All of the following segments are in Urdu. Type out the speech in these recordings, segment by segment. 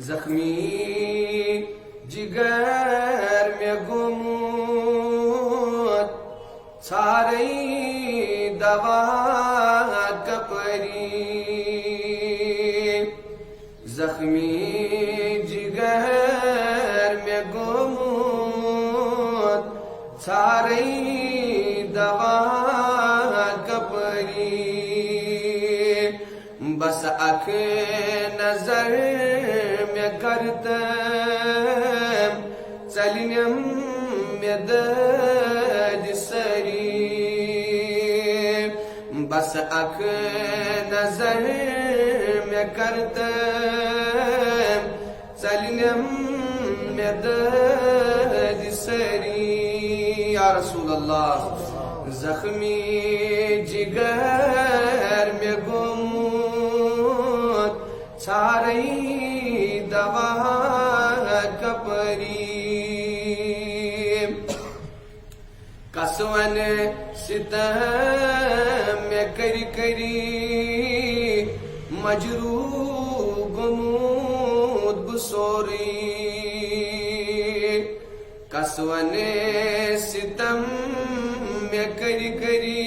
زخمی جگر میں گمت سارے دوا کپری زخمی جگر میں گمت سارے دوا کپری بس اک نظر میں کرتم چلنم میں دد سری بس اک نظر میں کرتم چلنم میں دد سری یا رسول اللہ زخمی جگر میں گمت سارے دوا کپری کسون ستم میں کری کری مجروح گمود بسوری کسون ستم میں کری کری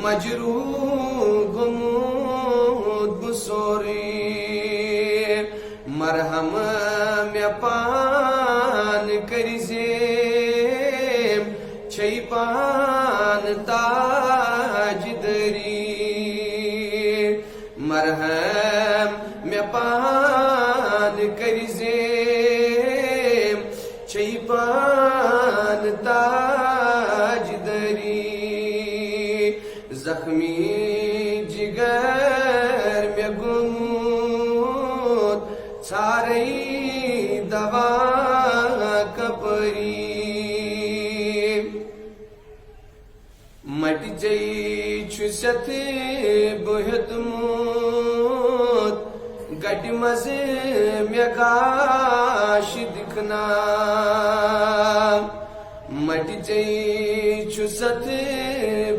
مجروح گمود بسوری مرہم میں پان کری زیم چھئی پان تاج دری مرہم میں پان کری زیم چھئی پان تاج دری زخمی جگر میں گمت سارے دوا کپری مٹ جئی چھست بہت موت گٹ مز میں گاش دکھنا مٹ جئی چھست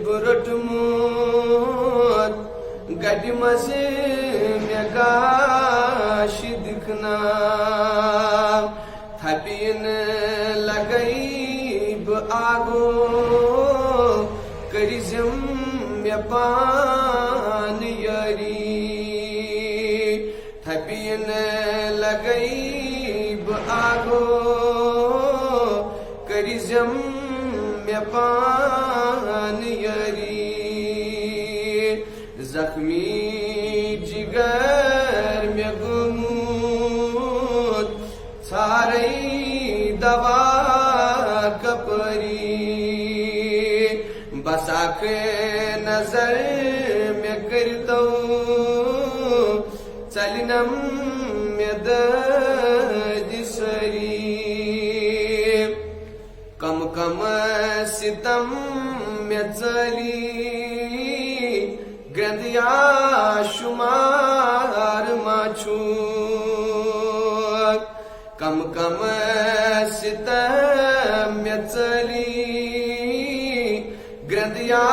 برٹ موت گٹ مز میں گاش دکھنا تھپین لگئی آگو کرزم میں پان یاری تھپین لگئی آگو کرزم میں پان یاری زخمی جگر میں گمت سارے دوا کپری بس اک نظر میں کرتو چلنم میں دد سری کم کم ستم میں چلی گندیا شمار ماچھو کم کم ستم میں چلی گندیا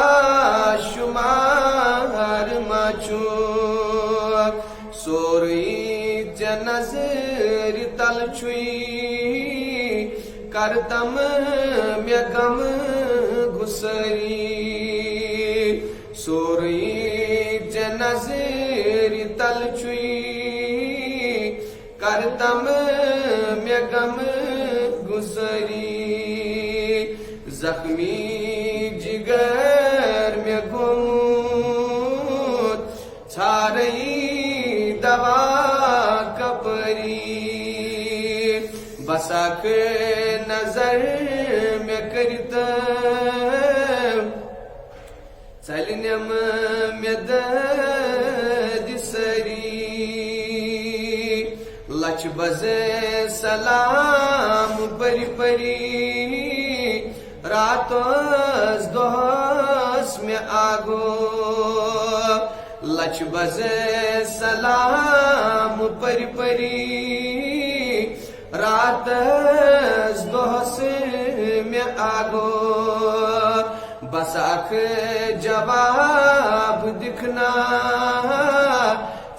شمار ماچھو سوری نظر تل چھوئی کرتم میں غم گسری سوری نظر تل چھوئی کرتم میں غم گسری زخمی جگر میں گمت سارے دوا کپری بس اک نظر میں کرتم چلنم میں دد سری لچ بز سلام پری پری راتس دہس میں آگو لچ بز سلام پری پری راتس دہس میں آگو بس اک جواب دکھنا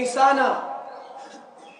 ihsana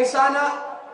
ihsana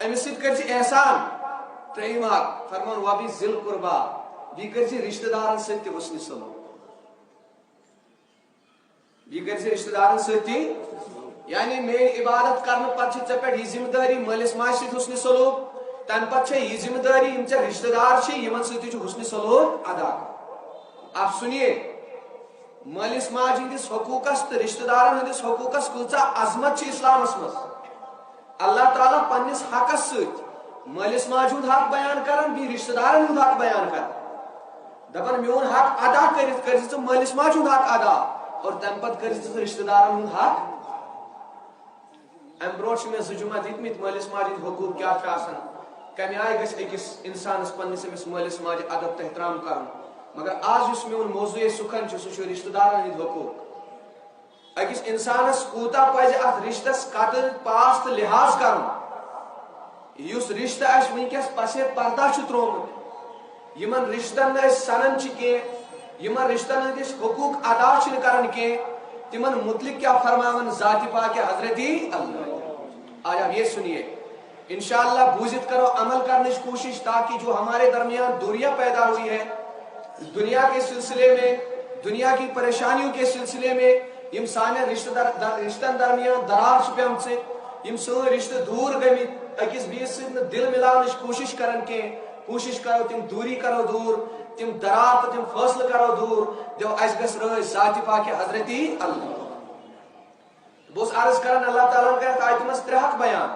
امس سۭتۍ کٔرۍ زِ احسان ترٛیٚیِم حق فرمان وبی ذِل قربا بیٚیہِ کٔرۍ زِ رشتہٕ دارن سۭتۍ تہِ حُسنِ سلوٗک بیٚیہِ کٔرۍ زِ رشتہٕ دارن سۭتۍ تہِ یعنی میٲنۍ عبادت کرنہٕ پتہٕ چھِ ژےٚ پٮ۪ٹھ یہِ ذمہٕ دٲری مٲلِس ماجہِ سۭتۍ حُسنِ سلوٗک تمہِ پتہٕ چھےٚ یہِ ذمہٕ دٲری یِم ژےٚ رشتہٕ دار چھِ یِمن سۭتۍ تہِ چھُ حُسنِ سلوٗک ادا اب سُنیے مٲلِس ماجہِ ہٕنٛدِس حقوٗقس تہٕ رشتہٕ دارن ہٕنٛدِس حقوٗقس کۭژاہ عظمت چھِ اسلامس منٛز اللہ تعالیٰ پننِس حقس سۭتۍ مٲلِس ماجہِ ہُنٛد حق بیان کران بیٚیہِ رشتہٕ دارن ہُنٛد حق بیان کران دپان میون حق ادا کٔرِتھ کٔرۍ زِ ژٕ مٲلِس ماجہِ ہُنٛد حق ادا اور تمہِ پتہٕ کٔرۍ زِ ژٕ رشتہٕ دارن ہُنٛد حق امہِ برونٛٹھ چھِ مےٚ 2 جمعہ دِتمٕتۍ مٲلِس ماجہِ ہٕنٛدۍ حقوٗق کیٛاہ چھِ آسان کمہِ آیہِ گژھِ أکِس انسانس پننِس أمِس مٲلِس ماجہِ ادب تہٕ احترام کرُن مگر آز یُس میون موضوٗعے سُکھن چھُ سُہ چھُ رشتہٕ دارن ہٕنٛدۍ حقوٗق أکِس انسانس کوٗتاہ پزِ اتھ رشتس قدر پاس تہٕ لحاظ کرُن یُس رشتہٕ اسہِ وٕنکیٚس پسے پردہ چھُ تروومُت یِمن رشتن نہٕ أسۍ سنان چھِ کینٛہہ یِمن رشتن ہٕنٛدۍ أسۍ حقوٗق ادا چھِنہٕ کران کینٛہہ تِمن متعلق کیٛاہ فرماون ذاتِ پاکِ حضرتی اللہ آج آپ یہ سنیے انشاءاللہ بوزت کرو عمل کرنے کی کوشش تاکہ جو ہمارے درمیان دوریاں پیدا ہوئی ہے دنیا کے سلسلے میں دنیا کی پریشانیوں کے سلسلے میں یم سانے رشتن درمیان درار چھ پیمژ یم سن رشتہ دور گمت اکس بیس سۭتۍ دل ملاونٕچ کوشش کران کینٛہہ کوشش کرو تم دوری کرو دور تم درار تو تم فٲصلہٕ کرو دور دیو اس گژھ رٲضۍ ذاتِ پاکہِ حضرتی اللہ بہٕ اوسُس عرض کران اللہ تعالیٰ ہن کرکھ آیتہِ منٛز 3 حق بیان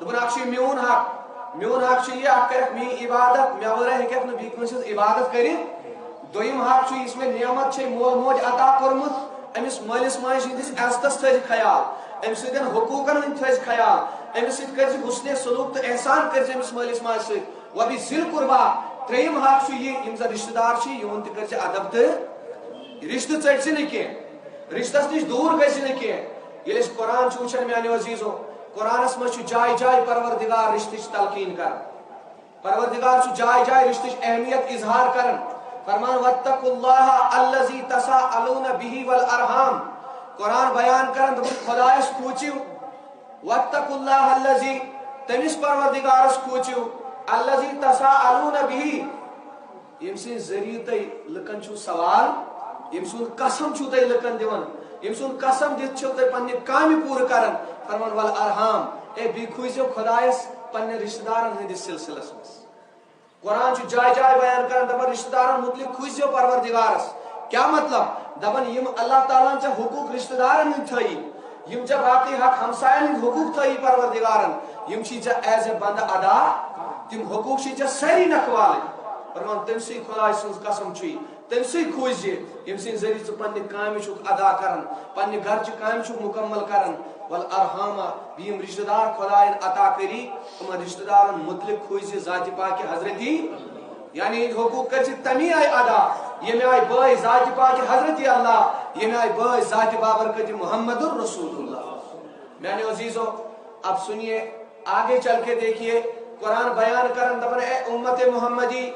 دوٚپُن اکھ چھُ میون حق چھُ یہِ اکھ کرکھ میٲنۍ عبادت مےٚ ورٲے ہیٚککھ نہٕ بیٚیہِ کٲنٛسہِ ہٕنٛز عبادت کٔرِتھ دوٚیِم حق چھُ یُس مےٚ نعمت چھے مول موج عطا کوٚرمُت أمِس مٲلِس ماجہِ ہٕنٛدِس عزتس تھٲیزِ خیال أمۍ سٕنٛدٮ۪ن حقوٗقن ہٕنٛدۍ تھٲیزِ خیال أمِس سۭتۍ کٔرزِ حُسنِ سلوٗک تہٕ احسان کٔرزِ أمِس مٲلِس ماجہِ سۭتۍ وبی ذِل قربا ترٛیٚیِم حق چھُ یہِ یِم زن رشتہٕ دار چھِ یِہُنٛد تہِ کٔرزِ ادب تہٕ رشتہٕ ژٔٹزِ نہٕ کینٛہہ رشتس نِش دوٗر گژھِ نہٕ کینٛہہ ییٚلہِ أسۍ قرآن چھِ وٕچھان میانیو عزیٖزو قرآنس منٛز چھُ جایہِ جایہِ پروردگار رشتٕچ تلقیٖن کران پروردگار چھُ جایہِ جایہِ رشتٕچ اہمیت اظہار کران فرمان واتقوا اللہ الذی تساءلون بہ والارحام قرآن بیان کران دوٚپُن خۄدایس کھوٗژِو واتقوا اللہ الذی تٔمِس پروردگارس کھوٗژِو الذی تساءلون بہ ییٚمہِ سٕنٛدِ ذٔریعہٕ تُہۍ لُکن چھُو سوال ییٚمہِ سُنٛد قسم چھُو تُہۍ لُکن دِوان ییٚمہِ سُنٛد قسم دِتھ چھِو تُہۍ پننہِ کامہِ پوٗرٕ کران فرمان والارحام بیٚیہِ کھوٗژِو خۄدایس پننٮ۪ن رشتہٕ دارن ہٕنٛدِس سلسلس منٛز قرآن چھُ جایہِ جایہِ بیان کران دپان رشتہٕ دارن متعلق کھوٗژِو پروردگارس کیٛاہ مطلب دپان یِم اللہ تعالیٰ ہن ژےٚ حقوٗق رشتہٕ دارن ہٕنٛدۍ تھٲیی یم ژےٚ باقٕے حق ہمساین ہٕنٛدۍ حقوٗق تھٲیی پروردگارن یم چھی ژےٚ ایز اے بندٕ ادا تِم حقوٗق چھی ژےٚ سٲری نکھوالٕنۍ فرمان تٔمسٕے خۄداے سٕنٛز قسم چھُے تٔمسٕے کھوٗژِ ییٚمہِ سٕنٛدِ ذٔریعہٕ ژٕ پننہِ کامہِ چھُکھ ادا کران پننہِ گرچہِ کامہِ چھُکھ مُکمل کران والارحامہ بیٚیہِ یِم رشتہٕ دار خۄداین عطا کٔری یِمن رشتہٕ دارن متعلق کھوٗژِ ذاتِ پاکہِ حضرتی یعنی یِہنٛدۍ حقوٗق کٔرۍ زِ تمی آیہِ ادا ییٚمہِ آیہِ بٲے ذاتِ پاکہِ حضرتی اللہ ییٚمہِ آیہِ بٲے ذاتِ بابرکتِ محمد الرسول اللہ میانیو عزیزو اب سنیے آگے چل کے دیکھیے قرآن بیان کرن دپان اے امت محمدی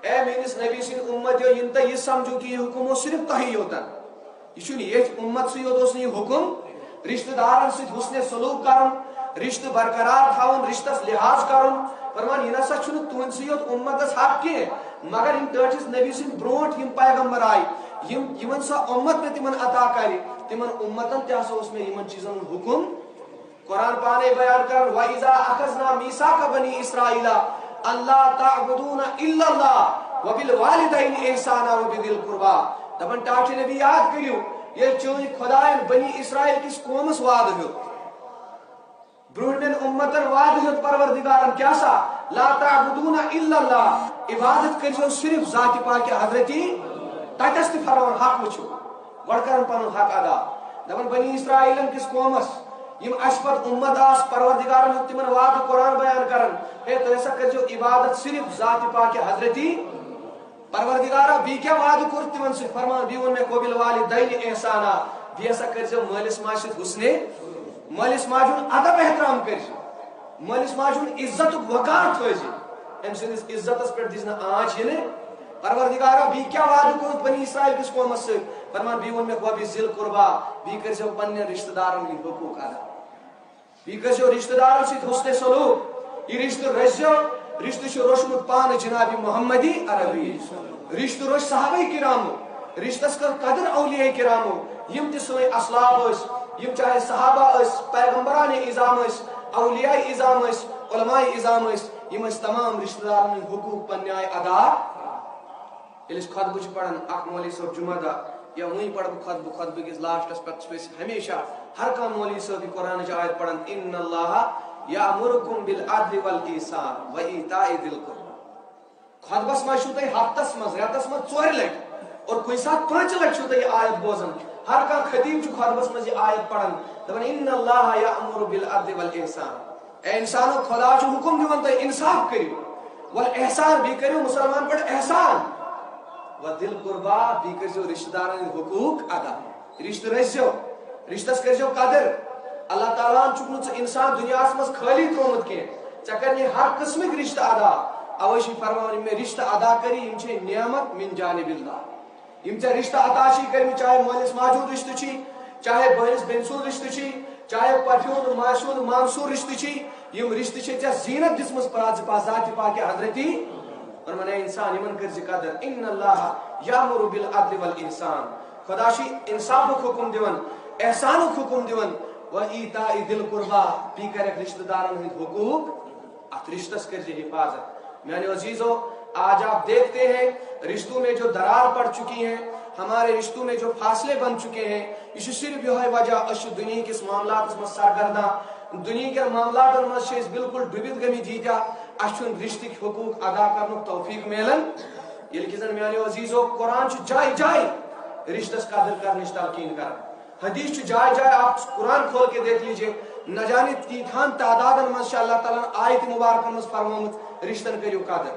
اے میٲنِس نبی سٕنٛدۍ اُمتیو یِن تُہۍ یہِ سمجھو کہ یہِ حُکم اوس صرف تۄہی یوتن یہِ چھُنہٕ ییٚتھۍ اُمتسٕے یوت اوس نہٕ یہِ حُکم رشتہٕ دارن سۭتۍ حُسنِ سلوٗک کرُن رشتہٕ برقرار تھاوُن رشتس لحاظ کرُن فرمان یہِ نسا چھُنہٕ تُہنٛدسٕے یوت اُمتس حق کینٛہہ مگر یِم ٹٲٹھِس نبی سٕنٛدۍ برونٛٹھ یِم پیغمبر آیہِ یِمن سۄ اُمت مےٚ تِمن عطا کرِ تِمن اُمتن تہِ ہسا اوس مےٚ یِمن چیٖزن ہُنٛد حُکم قرآن پانے بیان کران وَإِذَا أَخَذْنَا مِيثَاقَ بَنِي إِسْرَائِيلَ أَلَّا تَعْبُدُونَ إِلَّا اللَّهَ وَبِالْوَالِدَيْنِ إِحْسَانًا وَبِذِي الْقُرْبَى دپان ٹاٹھہِ نبی یاد کٔرِو ییٚلہِ چٲنۍ خۄداین بنی اسرائیل کِس قومس وعدٕ ہیوٚت برونٛٹھمٮ۪ن اُمتن وعدٕ ہیوٚت پروردگارن کیٛاہ سا لا تعبدون الا اللہ عبادت کٔرزیٚو صرف ذاتِ پاکہِ حضرتی تتس تہِ فرمان حق وٕچھو گۄڈٕ کرن پنُن حق ادا دپان بنی اسرائیلن کِس قومس یم اس پت امت آس پروردگارن ہیوٚت تِمن وعدٕ قرآن بیان کران ہے تُہۍ ہسا کٔرزیٚو عبادت صرف ذاتِ پاکہِ حضرتی پروردگارا بیٚیہِ کیٛاہ وعدٕ کوٚر تِمن سۭتۍ فرمان بیٚیہِ ووٚن مےٚ وَبِالْوَالِدَيْنِ اِحْسَانًا بیٚیہِ ہسا کٔرزیٚو مٲلِس ماجہِ سۭتۍ حُسنِ مٲلِس ماجہِ ہُنٛد ادب احترام کٔرزِ مٲلِس ماجہِ ہُنٛد عزتُک وقار تھٲیزِ أمۍ سٕنٛدِس عزتس پٮ۪ٹھ دِژ نہٕ آنچ یِنہٕ پروردگارا بیٚیہِ کیٛاہ وعدٕ کوٚرُتھ بنی اسرائیل کِس قومس سۭتۍ فرمان بیٚیہِ ووٚن مےٚ وَبِذِل قُربا بیٚیہِ کٔرزیٚو پننٮ۪ن رشتہٕ دارن ہٕنٛدۍ حقوٗق ادا بیٚیہِ کٔرزیٚو رشتہٕ دارن سۭتۍ حُسنِ سلوٗک یہ رشتہ رزو رشتہ روشمت پان جناب محمدی عربی رشتہ روش صحابہ کرامو رشتس کر قدر اولیاء کرامو یم تہ سوی اسلاف اس یم چاہے صحابہ اس پیغمبران اعظام اس اولیاء اعظام اس علماء اعظام اس یم اس تمام رشتہ دارن حقوق پنہ آئی ادا یل خطبہ پڑھان اخ مولوی صاحب جمعہ دہ یا وہیں پڑھ خطبہ کس لاسٹس پہ ہمیشہ ہر کانٛہہ مولوی صاحب قرآن آیت پڑھان ان اللہ یامرکم بالعدل والاحسان وایتاء ذی القربی خطبس مز چھو تُہۍ ہفتس مز رٮ۪تس مز 4 لٹہِ اور کُنہِ ساتہٕ 5 لٹہِ چھو تُہۍ یہ آیت بوزان ہر کانٛہہ خطیب چھُ خطبس مز یہ آیت پڑھان دپان ان اللہ یامر بالعدل والاحسان اے انسانو خدا چھُ حکم دِوان تُہۍ انصاف کٔرِو والاحسان بیٚیہِ کٔرِو مُسلمان پٮ۪ٹھ احسان وذل قربا بیٚیہِ کٔرۍزیو رشتہٕ دارن ہٕنٛدۍ حقوق ادا رشتہٕ رٔچھزیو رشتس کٔرۍزیو قدر اللہ تعالیٰ ہن چھُکھ نہٕ ژٕ انسان دنیاہس منٛز خٲلی ترٛوومُت کینٛہہ ژےٚ کرنی ہر قٕسمٕکۍ رشتہٕ ادا اوے چھِ فرماوان یِم مےٚ رشتہٕ ادا کٔری یِم چھے نعمت من جانب اللہ یم ژےٚ رشتہٕ عطا چھی کٔرمٕتۍ چاہے مٲلِس ماجہِ ہُنٛد رشتہٕ چھی چاہے بٲیِس بیٚنہِ سُنٛد رشتہٕ چھی چاہے پۄپھِ ہُنٛد ماسہِ ہُنٛد مامہٕ سُنٛد رشتہٕ چھی یم رشتہٕ چھے ژےٚ زیٖنت دِژمٕژ ذاتِ پاکہِ حضرتی فرمان اے انسان یمن کٔرۍ زِ قدر ان اللہ یامر بالعدل والاحسان خدا چھ انصافُک حکم دِوان احسانُک حکم دِوان وایتاء ذی القربی بیٚیہِ کرکھ رشتہٕ دارن ہٕنٛدۍ حقوق ات رشتس کر حفاظت میانو عزیزو آج آپ دیکھتے ہیں رشتوں میں جو درار پڑ چکی ہیں ہمارے رشتوں میں جو فاصلے بن چکے ہیں یہ صرف یہ وجہ اس دنیا کس معاملات میں سرگرداں دنیا کے معاملات میں بالکل ڈبت گمت ییتیا اچھن رشتک حقوق ادا کرنے توفیق ملن یل کہ زن میانو عزیزو قرآن جائے جائے رشتس قدر کرنے تلقین کر حدیث جائے جائے آپ قرآن کھول کے دیکھ لیجئے نہ جانے تیتھان تعداد من اللہ تعالیٰ آیت مبارک من فرمومت رشتن کریو قدر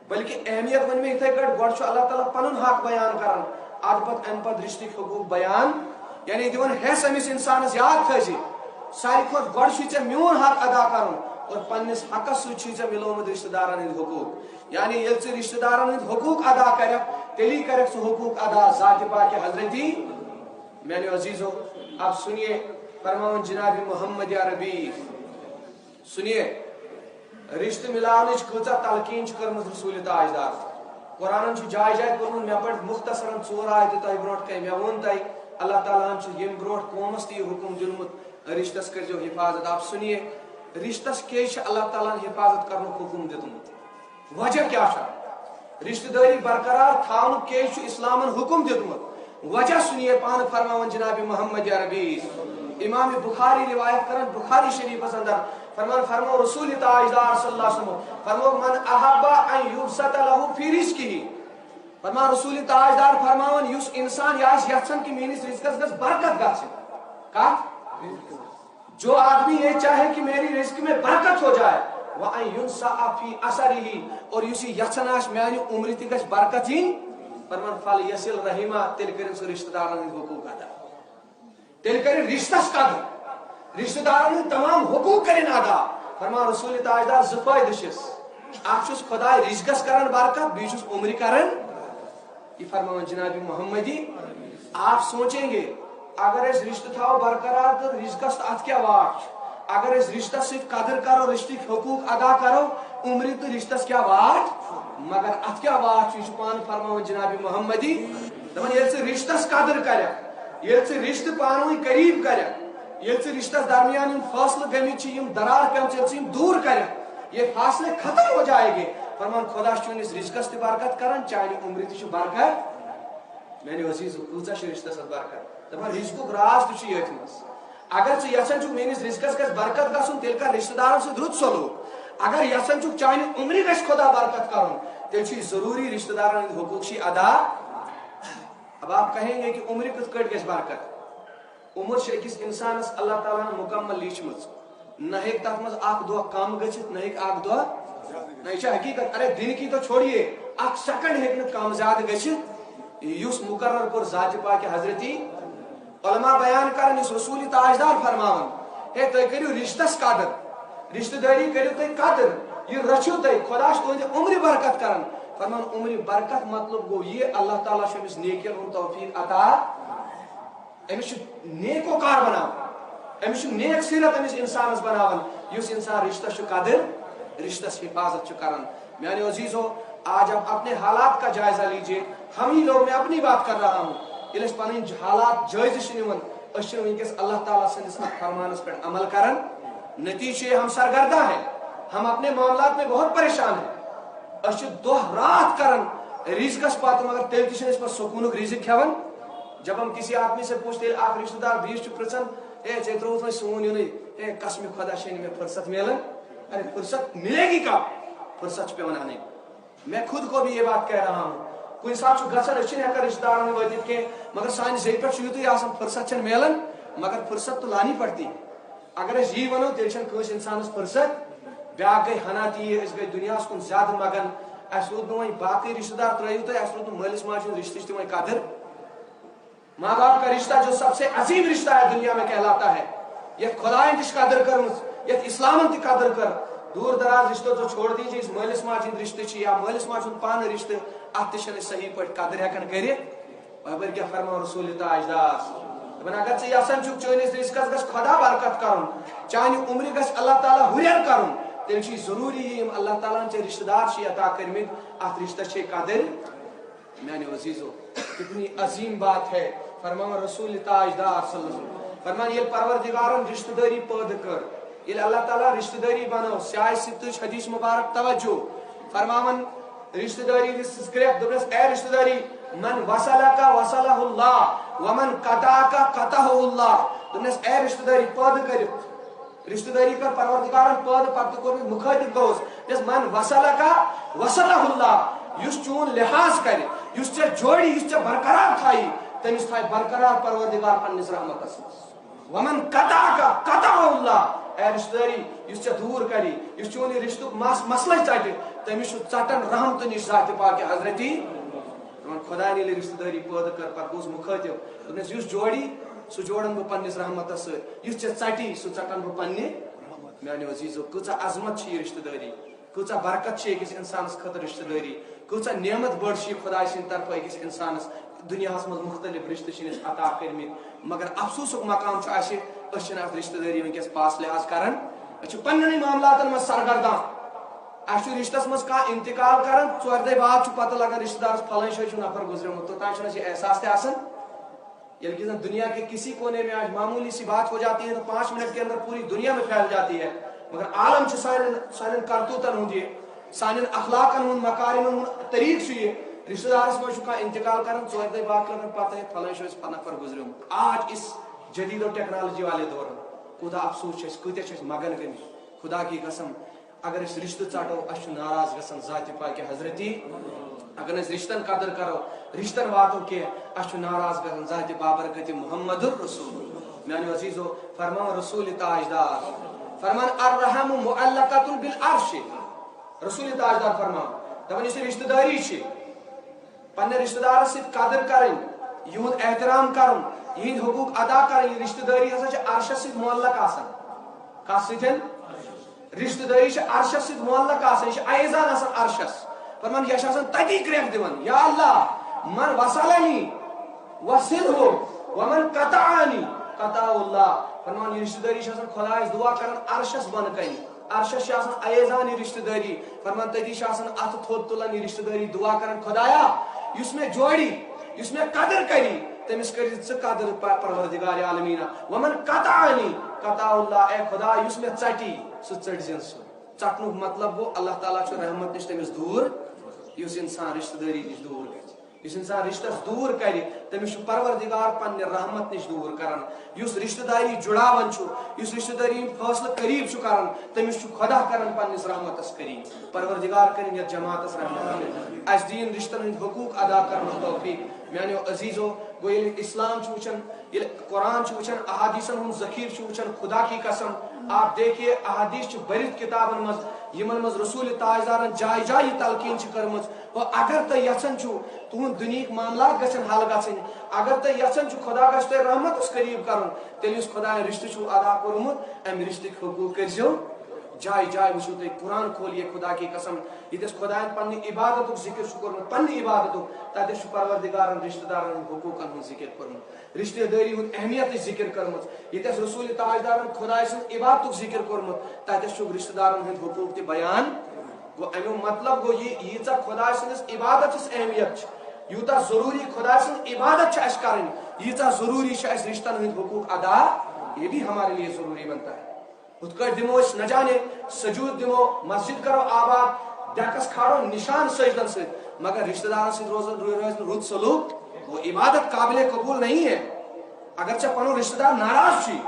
بلکہ اہمیت ون میں اتھے کٹ گوڑ اللہ تعالیٰ پنن حق بیان کرن آج پت ام پت رشتک حقوق بیان یعنی دیون حیث امس انسانس یاد تھزی ساری کھت گوڑ چھ میون حق ادا کرن اور پنس حقس سۭتۍ چھ ملومت رشتہ دارن ہند حقوق یعنی یل ژٕ رشتہ دارن ہند حقوق ادا کرک تیلی کرک سہ حقوق ادا ذات پاک حضرتی میانو عزیزو آپ سنیے فرماون جناب محمد عربی سنیے رشتہ ملاونچ کۭژاہ تلقین کرمز رسول تاجدار قرآن جائے جائے کورمت مے پڑھ مختصراً 4 آیت تہ برونٹ کن مے وون تہ اللہ تعالیٰ ہن یم برونٹ قومس تہ حکم دینمت رشتس کرزو حفاظت آپ سنیے رشتس کیٛازِ اللہ تعالیٰ حفاظت کرنُک حکم دیتمت وجہ کیا رشتہ داری برقرار تھاونُک کیٛازِ اسلامن حکم دیتمت وجہ سنیے پان فرماون جناب محمد عربی امام بخاری روایت کرن بخاری شریف اندر فرمو رسول تاجدار صلی اللہ علیہ وسلم فرمو من احب ان یبسط له فی رزقه فرما رسول تاجدار فرماون یس انسان یاس یژھان کہ میانس رزقس گژھِ برکت گژھِ کتھ جو آدمی یہ چاہے کہ میری رزق میں برکت ہو جائے وان ينسأ فی اثره اور یس یژھان آس میانہ عمر تہ گژھِ برکت یِن فرمان فل یصل رحیمہ تیل کرن سہ رشتہ دارن ہند حقوق ادا تیل کرن رشتس قدر رشتہ دارن تمام حقوق کرن ادا فرمان رسول تاجدار ز فائدہ چھس اکھ چھس خدا رزقس کرن برکت بیٚیہِ چھس عمر کرن یہ فرمان جناب محمدی آپ سوچیں گے اگر اس رشتہ تھاو برقرار تو رزقس ات کیا واٹ اگر اس رشتہ سۭتۍ قدر کرو رشتک حقوق ادا کرو عمر تو رشتس کیا واٹ مگر ات کیا واٹ یہ پان فرماون جناب محمدی دپان ییٚلہِ ژٕ رشتس قدر کرکھ ییٚلہِ ژٕ رشتہ پانوٕنۍ قریب کرکھ ییٚلہِ ژٕ رشتس درمیان یم فاصلہ گٔمٕتۍ چھِ یم درار پیمژ ییٚلہِ ژٕ یم دور کرکھ یہ فاصلے ختم ہو جائے گے فرمان خدا چونس رزقس تہ برکت کران چانہ عمر تہ برکت میانہ عزیز کۭژاہ چھِ رشتس برکت دپان رزقُک راز تہ چھُ ییٚتھۍ منٛز اگر ژٕ یژھان چھُکھ میٲنِس رزقس گژھِ برکت گژھُن تیٚلہِ کر رشتہ دارن سۭتۍ رُت سلوک اگر یژھان چھُکھ چانہ عمرِ گژھِ خدا برکت کرُن تیٚلہِ چھُ ضروری رشتہ دارن ہٕنٛدۍ حقوق چھی ادا اب آپ کہیں گے کہ عمر کِتھ کٲٹھۍ گژھِ برکت عمر چھِ أکِس انسانس اللہ تعالیٰ ہن مکمل لیٖچھمٕژ نہ ہیٚکہِ تتھ منٛز اکھ دۄہ کم گٔژھِتھ نہ ہیٚکہِ اکھ دۄہ نہ یہ حقیقت ارے دن کی تو چھوڑیے اکھ سیکنڈ ہیٚکہِ نہٕ کم زیادٕ گٔژھِتھ یُس مقرر کوٚر ذاتِ پاکِ حضرتی علماء بیان کرن یُس رسول تاجدار فرماون ہے تُہۍ کٔرِو رشتس قدر رشتہ داری کٔرِو تُہۍ قدر یہ رچھو تُہۍ خدا چھُ تُہنٛدِ عمرِ برکت کران فرمان عمرِ برکت مطلب گوٚو یہِ اللہ تعالیٰ چھُ أمِس نیکین ہُنٛد توفیق عطا أمِس چھُ نیکوکار بناوان أمِس چھُ نیک سیرت أمِس انسانس بناوان یُس انسان رشتس چھُ قدر رشتس حفاظت کران. میانو عزیزو آج آپ اپنے حالات کا جائزہ لیجئے. ہم ہی لوگ, میں اپنی بات کر رہا ہوں, یل پن حالات جائزہ نوان ونکس اللہ تعالیٰ سندس فرمانس پہ عمل کران, نتیجے ہم سرگردہ ہیں, ہم اپنے معاملات میں بہت پریشان ہیں. دہ رات کران رزقس پتہ مگر تیل تیس پہ سکون رزق کھیان. جب ہم کسی آدمی سے پوچھتے اخ رشتہ دار بیس پرچان اے ے تروت وی سون یون اے قسم خدا شین میں فرصت ملن. ارے فرصت ملے گی کب, فرصت پیون آنے. میں خود کو بھی یہ بات کہہ رہا ہوں, کن سات گھان ہکان رشتہ دارن واتت کی مگر سان زی پہ یوت آسان فرصت ملان, مگر فرصت تو لانی پڑتی. اگر اس یہ ونو تیل کنس انسانس فرصت. بیا گئی ہنا تیر, اس گئی دنیا کن زیادہ مگن, اس رود نو باقی رشتہ دار ترو تھی, اس رود مالس ماجہ رشتہ تہ قدر. ماں باپ کا رشتہ جو سب سے عظیم رشتہ ہے دنیا میں کہلاتا ہے, یہ خدائن تش قدر کرم, یہ اسلام تہ قدر کر. دور دراز رشتہ تو چھوڑ دیجیے, اس مالس ماجہ رشتہ یا مالس ماجہ پان رشتہ ات تہ صحیح پہ قدر ہیکن کرت. وبر کیا فرما رسول تاجدار دپان اگر ژے یژھان چھُکھ چٲنِس رزقس گژھِ خدا برکت کرُن, چانہِ عمرِ گژھِ اللہ تعالیٰ ہُریر کرُن, تیٚلہِ چھُے ضروٗری یِم اللہ تعالیٰ ہن ژےٚ رشتہ دار چھِ عطا کٔرمٕتۍ, اتھ رشتس چھے قدر. میانیو عزیزو کتنی عظیم بات ہے. فرمان رسول تاجدار صلی اللہ علیہ وسلم فرمان یل پروردگارن رشتہ داری پٲدٕ کٔر, یل اللہ تعالیٰ رشتہ داری بنٲو, سیاہ ستٕچ حدیث مبارک توجہ فرماون رشتہ داری دِژٕس گرٛٮ۪کھ, دوٚپنس اے رشتہ داری من وصلک وصلہ اللہ ومن قطعک قطعہ اللہ. دوٚپنس اے رشتہ داری پٲدٕ کٔرِتھ رشتہ داری کر پروردگارن پٲدٕ, پتہٕ کوٚرمُت مُخٲطب گوٚوُس دپس من وصلک وصلہ اللہ, یُس چون لحاظ کرِ, یُس ژےٚ جوڑی, یُس ژےٚ برقرار تھایی, تٔمِس تھایہِ برقرار پروردگار پننِس رحمتس منٛز. ومن قطعک قطعہ اللہ, اے رشتہ داری یُس ژےٚ دوٗر کری, یُس چون یہِ رشتُک مسلے ژٹہِ, تٔمِس چھُ ژٹن رحمتہٕ نِش ذاتِ پاکہِ حضرتی. خداین ییٚلہِ رشتہ داری پٲدٕ کٔر پتہٕ گوٚوُس مُخٲطب, دوٚپنس یُس جوڑی سُہ جوڑن بہٕ پننِس رحمتس سۭتۍ, یُس ژےٚ ژٹی سُہ ژٹن بہٕ پننہِ. میانیو عزیزو کۭژاہ عظمت چھِ یہِ رشتہ داری, کۭژاہ برکت چھِ أکِس انسانس خٲطرٕ رشتہ داری, کۭژاہ نعمت بٔڑ چھِ یہِ خۄداے سٕنٛدِ طرفہٕ أکِس انسانس دنیاہس منٛز مختلف رشتہ چھِ أسۍ عطا کٔرمٕتۍ. مگر افسوٗسُک مقام چھُ اَسہِ, أسۍ چھِنہٕ اتھ رشتہ دٲری ونکیٚس پاس لحاظ کران, أسۍ چھِ پننٮ۪نٕے معاملاتن منٛز سرگردان. اَسہِ چھُ رشتس منٛز کانٛہہ انتقال کران, ژورِ دۄہہِ بعد چھُ پتہ لگان رشتہ دارس فلٲنۍ جایہِ چھُ نفر گُزریومُت, توٚتام چھُنہٕ اَسہِ یہِ احساس تہِ آسان. ییٚلہِ کہ زن دنیا کے کسی کونے میں آج معمولی سی بات ہو جاتی ہے تو 5 منٹ کے اندر پوری دنیا میں پھیل جاتی ہے, مگر عالم چھُ سانٮ۪ن کرتوٗتن ہُنٛد یہِ, سانٮ۪ن اخلاقن ہُنٛد مکارمن ہُنٛد طریٖقہٕ چھُ یہِ. رشتہ دارس منٛز چھُ کانٛہہ انتقال کران, 4 دۄہہِ بعد لگان پتہ ہے فلٲنۍ جایہِ چھُ نفر گُزریومُت. آج اس جدید و ٹیکنالوجی والے دور میں کوٗتاہ افسوٗس چھُ اَسہِ, کۭتیاہ چھِ أسۍ مگن گٔمٕتۍ. خدا کی قسم اگر أسۍ رشتہٕ ژٹو اَسہِ چھُ ناراض گژھان ذاتِ پاکہِ حضرتی. اگر أسۍ رشتن قدر کرو, رشتن واتو کینٛہہ, اَسہِ چھُ ناراض گژھان ذاتِ بابرکتِ محمد الرسول. میانیو عزیزو فرمان رسول تاجدار فرمان الرحم معلقۃ بالعرش. رسول تاجدار فرمان دپان یُس یہِ رشتہ داری چھِ, پننہِ رشتہ دارس سۭتۍ قدر کرٕنۍ, یِہُنٛد احترام کرُن, یِہنٛدۍ حقوٗق ادا کرٕنۍ. یہِ رشتہ دٲری ہسا چھِ عرشس سۭتۍ معلق آسان. کتھ سۭتۍ؟ رشتہ دٲری چھِ عرشس سۭتۍ معلق آسان, یہِ چھِ ایزان آسان عرشس. فرمان یہِ چھِ آسان تتی گرٛٮ۪کھ دِوان, یا اللہ من وصلنی وصلہ ومن قطعنی قطعہ اللہ. فرمان یہِ رشتہ دٲری چھِ آسان خۄدایس دعا کران عرشس بۄنہٕ کنہِ, عرشس چھِ آسان ایزان یہِ رشتہ دٲری. فرمان تتی چھِ آسان اتھٕ تھوٚد تُلان یہِ رشتہ دٲری, دعا کران خۄدایا یُس مےٚ جوڑی, یُس مےٚ قدر کری, تٔمِس کٔرزِ ژٕ قدر پروردگار عالمیٖنہ. ومن قطعنی قطعہ اللہ, اے خدا یُس مےٚ ژٹی سُہ ژٔٹزٮ۪ن سُہ. ژٹنُک مطلب گوٚو اللہ تعالیٰ چھُ رحمت نِش تٔمِس دوٗر. یُس انسان رشتہ دٲری نِش دوٗر گژھِ, یُس انسان رشتس دوٗر کرِ, تٔمِس چھُ پروردگار پننہِ رحمت نِش دوٗر کران. یُس رشتہ داری جُڑاوان چھُ, یُس رشتہ دٲری ہُنٛد فٲصلہٕ قریٖب چھُ کران, تٔمِس چھُ خۄدا کران پننِس رحمتس قریٖب. پروردگار کٔرِنۍ یتھ جماعتس رحمت, اسہِ دِیِن رشتن ہٕنٛدۍ حقوٗق ادا کرنُک توفیٖق. میانیو عزیزو گوٚو ییٚلہِ اسلام چھُ وٕچھان, ییٚلہِ قرآن چھُ وٕچھان, احادیثن ہُنٛد ذخیرٕ چھُ وٕچھان, خدا کی قسم آپ دیکھیے احادیث چھِ بٔرِتھ کِتابن منٛز, یِمن منٛز رسول تاجدارن جایہِ جایہِ یہِ تلقیٖن چھِ کٔرمٕژ. اگر تُہۍ یژھان چھِو تُہُنٛد دُنہِکۍ معاملات گژھن حل گژھٕنۍ, اگر تُہۍ یژھان چھِو خدا گژھِ تۄہہِ رحمتس قریٖب کرُن, تیٚلہِ یُس خۄداین رشتہٕ چھُو ادا کوٚرمُت, امہِ رشتٕکۍ حقوٗق کٔرزیٚو جائے جائے وچھو تھی قرآن کھولیے خدا کی قسم یہ خدائن پنہ عبادت ذکر کورمت پنہ عبادت تتس پروردگارن رشتہ دارن حقوقن ہند ذکر کورمت رشتہ داری ہند اہمیت ذکر کرمت یتس رسول تاجدارن خدا سن عبادت ذکر کورمت تتس رشتہ دارن ہند حقوق تہ بیان گو امیو مطلب گو یہ خدا سنس عبادت اہمیت یوتا ضروری خدا سن عبادت اس کرن ییژا ضروری اس رشتن ہند حقوق ادا یہ بھی ہمارے لیے ضروری بنتا ہے اتکٹ دمو اس نہ جانے سجود دمو مسجد کرو آباد ڈیکس کھاڑو نشان سجدن سے مگر رشتہ دارن سے روزن رود سلوک وہ عبادت قابل قبول نہیں ہے اگرچہ پنو رشتہ دار ناراض چھی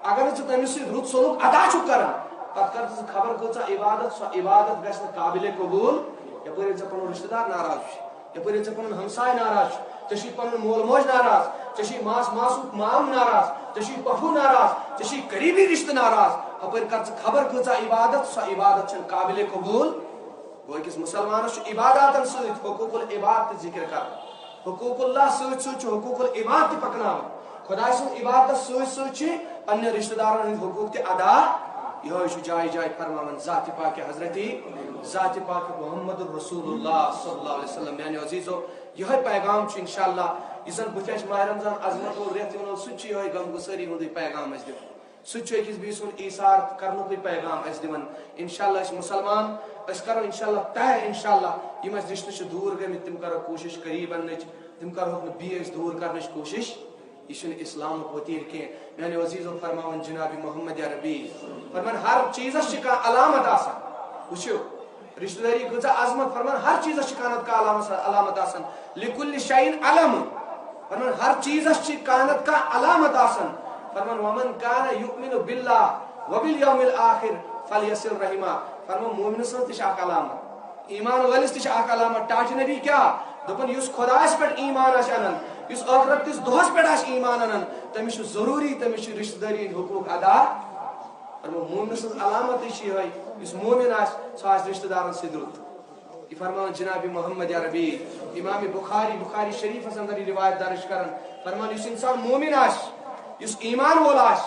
اگر تمس سے رود سلوک ادا چھو کرن پتہ کر خبر کۭژاہ عبادت سو عبادت گژھِ نہٕ قابل قبول یپٲرۍ ژےٚ پنُن رشتہ دار ناراض چھُ یپٲرۍ ژےٚ پنُن ہمساے ناراض چھُ ژےٚ چھُے پنُن مول موج ناراض ژےٚ چھُے ماس ماسُک مام ناراض ژےٚ چھُے پۄپھوٗ ناراض ژےٚ چھُے قریبی رشتہ ناراض ہپٲرۍ کر ژٕ خبر کۭژاہ عبادت سۄ عبادت چھنہٕ قابل قبول گوٚو أکِس مُسلمانس چھُ عباداتن سۭتۍ حقوق العباد تہِ ذکر کران حقوق اللہ سۭتۍ سۭتۍ چھُ حقوق العباد تہِ پکناوان خۄداے سُنٛد عبادتس سۭتۍ سۭتۍ چھِ پننہِ رشتہ دارن ہٕنٛدۍ حقوق تہِ ادا یہ جائے جائے فرماون ذات پاک حضرتی ذات پاک محمد رسول اللہ صلی اللہ علیہ وسلم میانو عزیزو یہ پیغام انشاءاللہ یہ بتھ ماہ رمضان عظمت اور ریت ونو سہ غم گساری ہند پیغام اس دن سہ اکس بیس ہند ایثار کرنک پیغام اس دن انشاءاللہ اس مسلمان اس کرو انشاءاللہ طے انشاءاللہ یم اس رشتہ دور گمت تم کرو کوشش قریب انچ تم کرو بیس دور کرنچ کوشش یہ اسلام وطیر کی میانے عزیزو فرماون جناب محمد عربی فرمان ہر چیزس علامت آسان وچھو رشتہ داری کۭژاہ عظمت فرمان ہر چیزس کانت کا علامت آسان لکل شیء علم فرمان ہر چیزس کانت کا علامت آسان فرمان ومن کان یؤمن باللہ وبالیوم الاخر فلیصل رحمہ فرمان مومن سن تہ اخ علامت ایمان وٲلِس تہ اخ علامت ٹاچ نبی کیا دپن یس خدایس پہ ایمان آس انان اس آخرت کس دہس پہ ایمان انان تمس ضروری تمس رشتہ داری حقوق ادا مومن سن علامت یہ اس مومن آس سہ آس رشتہ دارن سۭتۍ رُت یہ فرمان جناب محمد عربی امام بخاری شریف اندر روایت درج کران فرمان اس انسان مومن آس اس ایمان وول آس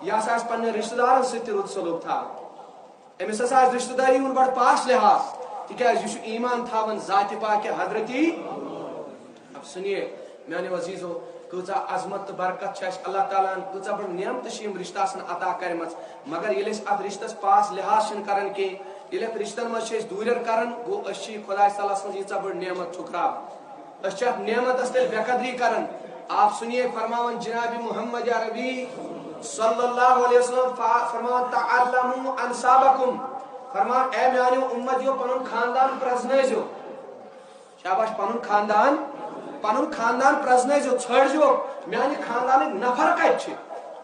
یہ ہسا آس پنن رشتہ دارن سۭتۍ تہِ رُت سلوک تھاوان امس ہسا آس رشتہ داری ہُنٛد بڑٕ پاس لحاظ تکیاز یہ ایمان تھاوان ذات پاک حضرتی اب سنیے میانے عزیزو کۭژاہ عظمت تو برکت چھ اللہ تعالیٰ کۭژاہ بڑ نعمت رشتہ آسان عطا کرمژ مگر ییٚلہِ أسۍ اتھ رشتس پاس لحاظ چھِنہٕ کران کینٛہہ ییٚلہِ اتھ رشتن منٛز چھِ أسۍ دوٗریر کران گوٚو أسۍ چھِ خۄداے تعالیٰ سٕنٛز ییٖژاہ بٔڑ نعمت ٹھُکراوان أسۍ چھِ اتھ نعمتس تیٚلہِ بے قدری کران آپ سنیے فرماون جناب محمد عربی صلی اللہ علیہ وسلم فرمان تعلموا انسابکم فرمان اے میانیو امتیو پنن خاندان پرزنٲیزیو شاباش پنن خاندان پرزنٲیزیو ژھٲنڈزیو میانہِ خاندانٕکۍ نفر کتہِ چھِ